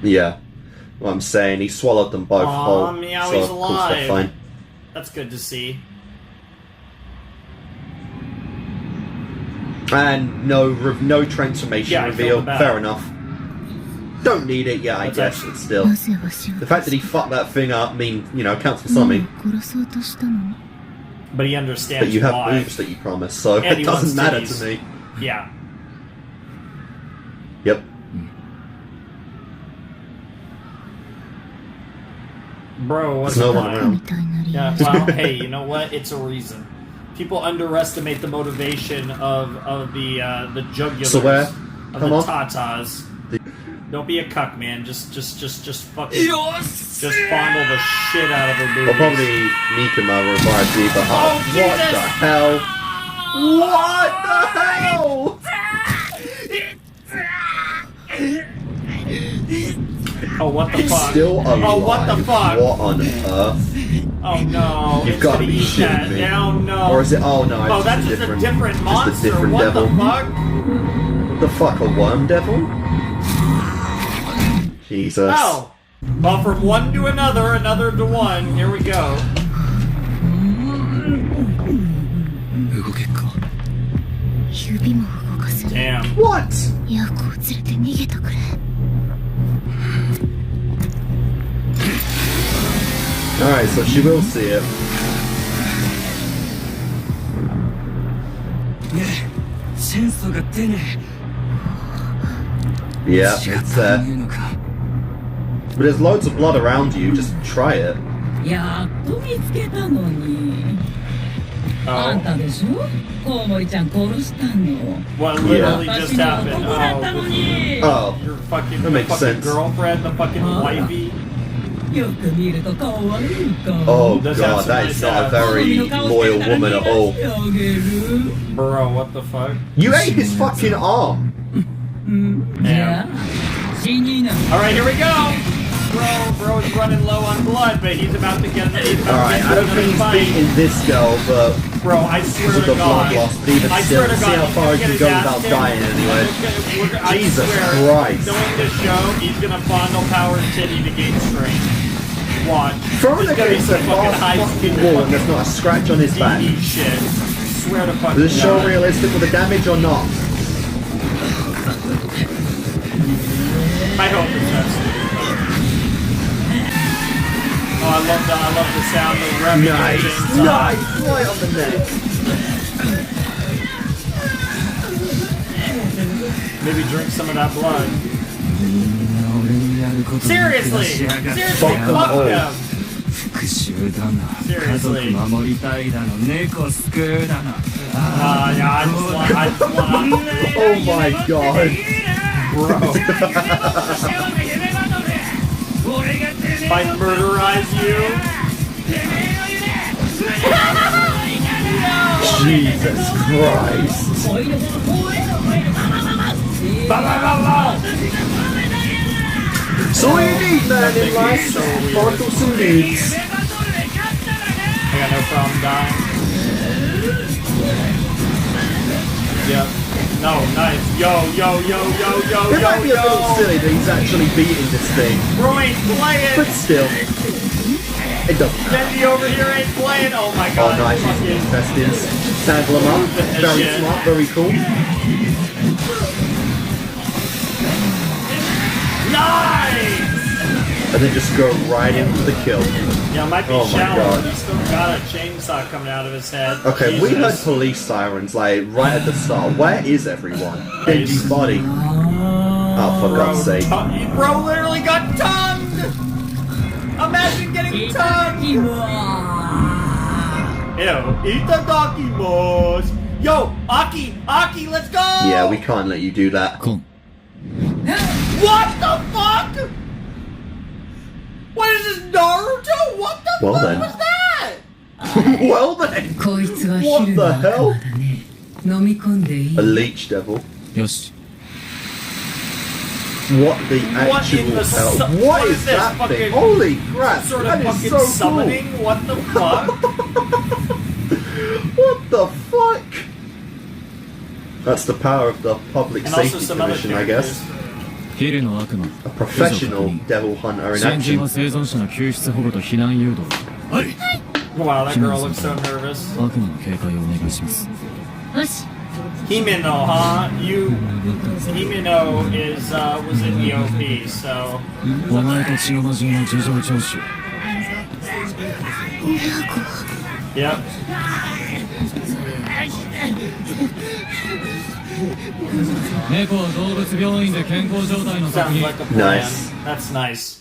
Yeah. What I'm saying, he swallowed them both whole. Meow, so he's of course they're alive. fine. That's good to see. And no transformation reveal. Fair enough. Don't need it, yeah, I guess, but still. The fact that he fucked that thing up, counts for something. But he understands But you have why. boobs that you promised, so And it doesn't matter titties. to me. Yeah. Yep. Bro, what's There's no the one point? around. Yeah, well, hey, you know what? It's a reason. People underestimate the motivation of the jugulars, So where? of Come the on. tatas. Don't be a cuck, man. Just fucking, just fondle the shit out of her Well, boobies. probably Makima revives you, but Oh, what Jesus! the hell? What the hell? Oh, what the He's fuck? still alive. Oh, what the fuck? What on earth? Oh no! You've it's got to gonna be eat shitting that. me. Oh no! Or is it? Oh no! It's Oh, that's just a different monster. Just a different what devil. the fuck? The fuck, a worm devil? Jesus. Oh! Well, from one to another, another to one. Here we go. Damn. What? Alright, so she will see it. Yeah, it's there. But there's loads of blood around you, just try it. Oh. What literally just happened? Oh, Your fucking, that makes fucking sense. girlfriend, the fucking wifey. Oh Does god, have that is some not a nice very loyal woman at all. Bro, what the fuck? You ate his fucking arm! Damn. Alright, here we go! Bro is running low on blood, but he's about to get Alright, I don't think he's beating this girl, but Bro, I swear because of to the blood God. loss, but even I still, swear to see God, how far he he's can gonna go get his without ass dying kicked. anyway. I Jesus swear, Christ. knowing this show, he's gonna fondle power titty to gain strength. Watch. Throwing It's gonna be against a some fucking high fucking speed wall and there's not a scratch on his back. DD shit. Swear to fucking Is this show God. realistic with the damage or not? I hope it's not. Oh, I love the sound of revving engines. Nice! Right on the neck. Maybe drink some of that blood. Seriously! Seriously, Fuck them fuck all. them! Seriously. Yeah, I just want Oh my god. Bro. If I murderize you. Jesus Christ. So what do you need, man, in life? Sparkle some needs. I got no problem dying. Yep. No, nice. Yo. It might be a little silly that he's actually beating this thing, Bro ain't playing. but still, it doesn't matter. Denji over here ain't playing. Oh my Oh, god. nice, Fucking he's infested. Tangle him up. Very Shit. smart, very cool. nice. And then just go right into the kill. Yeah, might be Oh my shallow. God. He's still got a chainsaw coming out of his head. Okay, we heard Jesus. police sirens, like, right at the start. Where is everyone? Denji's body. Oh, for God's sake. Bro literally got tongued! Imagine getting tongued! Ew, itadakimasu! Yo, Aki, let's go! Yeah, we can't let you do that. What the fuck? What is this, Naruto? What the Well fuck then. was that? Well then! What the hell? A leech devil. What the What actual in the hell? su- What what is is this, that fucking- thing? Holy crap! Sort That of is fucking so summoning? What the fuck? cool! What the fuck? That's the power of the Public And also Safety some other Commission, I guess. A professional devil hunter in action. Wow, that girl looks so nervous. Himeno, huh? Himeno was in the OP, so. Yep. Sounds like a plan. Nice. That's nice.